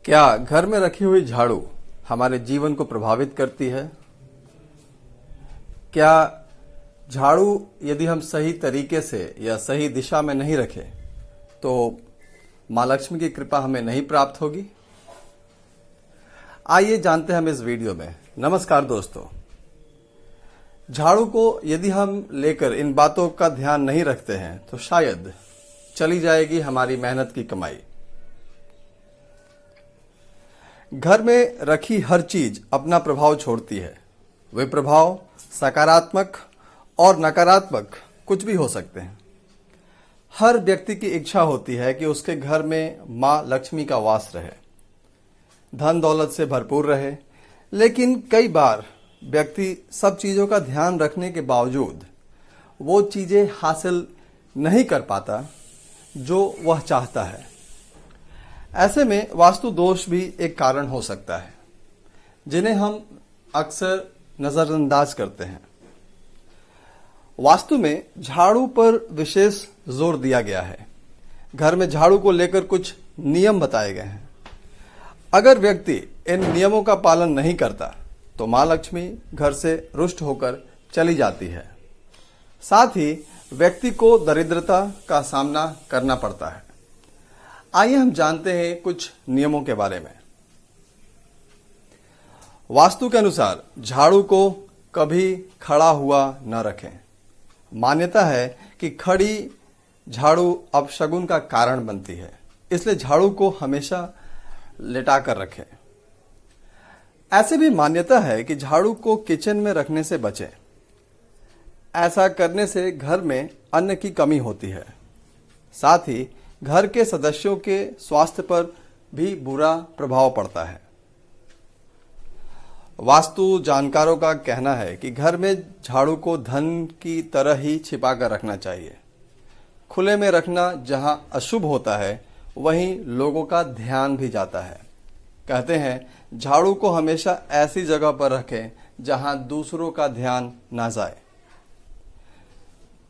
क्या घर में रखी हुई झाड़ू हमारे जीवन को प्रभावित करती है? क्या झाड़ू यदि हम सही तरीके से या सही दिशा में नहीं रखें तो मां लक्ष्मी की कृपा हमें नहीं प्राप्त होगी? आइए जानते हैं हम इस वीडियो में। नमस्कार दोस्तों, झाड़ू को यदि हम लेकर इन बातों का ध्यान नहीं रखते हैं तो शायद चली जाएगी हमारी मेहनत की कमाई। घर में रखी हर चीज अपना प्रभाव छोड़ती है। वे प्रभाव सकारात्मक और नकारात्मक कुछ भी हो सकते हैं। हर व्यक्ति की इच्छा होती है कि उसके घर में मां लक्ष्मी का वास रहे, धन दौलत से भरपूर रहे, लेकिन कई बार व्यक्ति सब चीजों का ध्यान रखने के बावजूद वो चीजें हासिल नहीं कर पाता जो वह चाहता है। ऐसे में वास्तु दोष भी एक कारण हो सकता है, जिन्हें हम अक्सर नजरअंदाज करते हैं। वास्तु में झाड़ू पर विशेष जोर दिया गया है। घर में झाड़ू को लेकर कुछ नियम बताए गए हैं। अगर व्यक्ति इन नियमों का पालन नहीं करता तो मां लक्ष्मी घर से रुष्ट होकर चली जाती है। साथ ही व्यक्ति को दरिद्रता का सामना करना पड़ता है। आइए हम जानते हैं कुछ नियमों के बारे में। वास्तु के अनुसार झाड़ू को कभी खड़ा हुआ न रखें। मान्यता है कि खड़ी झाड़ू अपशगुन का कारण बनती है, इसलिए झाड़ू को हमेशा लेटाकर रखें। ऐसे भी मान्यता है कि झाड़ू को किचन में रखने से बचें। ऐसा करने से घर में अन्न की कमी होती है। साथ ही घर के सदस्यों के स्वास्थ्य पर भी बुरा प्रभाव पड़ता है। वास्तु जानकारों का कहना है कि घर में झाड़ू को धन की तरह ही छिपाकर रखना चाहिए। खुले में रखना जहां अशुभ होता है, वहीं लोगों का ध्यान भी जाता है। कहते हैं झाड़ू को हमेशा ऐसी जगह पर रखें जहां दूसरों का ध्यान ना जाए।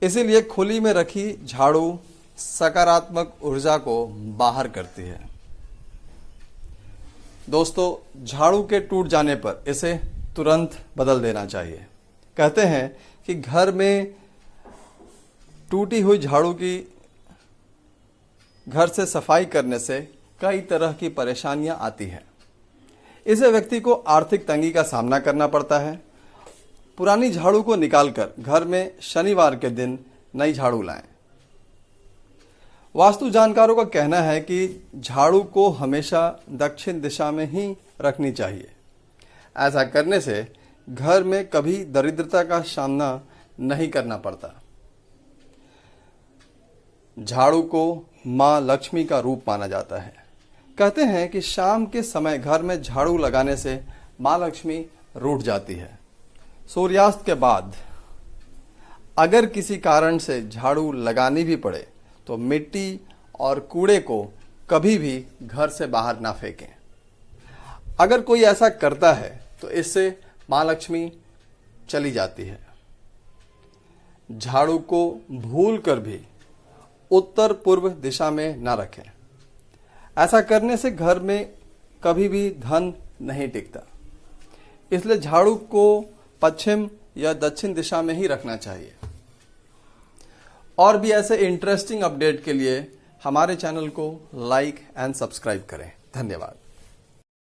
इसीलिए खुली में रखी झाड़ू सकारात्मक ऊर्जा को बाहर करती है। दोस्तों, झाड़ू के टूट जाने पर इसे तुरंत बदल देना चाहिए। कहते हैं कि घर में टूटी हुई झाड़ू की घर से सफाई करने से कई तरह की परेशानियां आती हैं। इसे व्यक्ति को आर्थिक तंगी का सामना करना पड़ता है। पुरानी झाड़ू को निकालकर घर में शनिवार के दिन नई झाड़ू लाएं। वास्तु जानकारों का कहना है कि झाड़ू को हमेशा दक्षिण दिशा में ही रखनी चाहिए। ऐसा करने से घर में कभी दरिद्रता का सामना नहीं करना पड़ता। झाड़ू को मां लक्ष्मी का रूप माना जाता है। कहते हैं कि शाम के समय घर में झाड़ू लगाने से मां लक्ष्मी रूठ जाती है। सूर्यास्त के बाद अगर किसी कारण से झाड़ू लगानी भी पड़े तो मिट्टी और कूड़े को कभी भी घर से बाहर ना फेंकें। अगर कोई ऐसा करता है तो इससे मां लक्ष्मी चली जाती है। झाड़ू को भूल कर भी उत्तर पूर्व दिशा में ना रखें। ऐसा करने से घर में कभी भी धन नहीं टिकता। इसलिए झाड़ू को पश्चिम या दक्षिण दिशा में ही रखना चाहिए। और भी ऐसे इंटरेस्टिंग अपडेट के लिए हमारे चैनल को लाइक एंड सब्सक्राइब करें। धन्यवाद।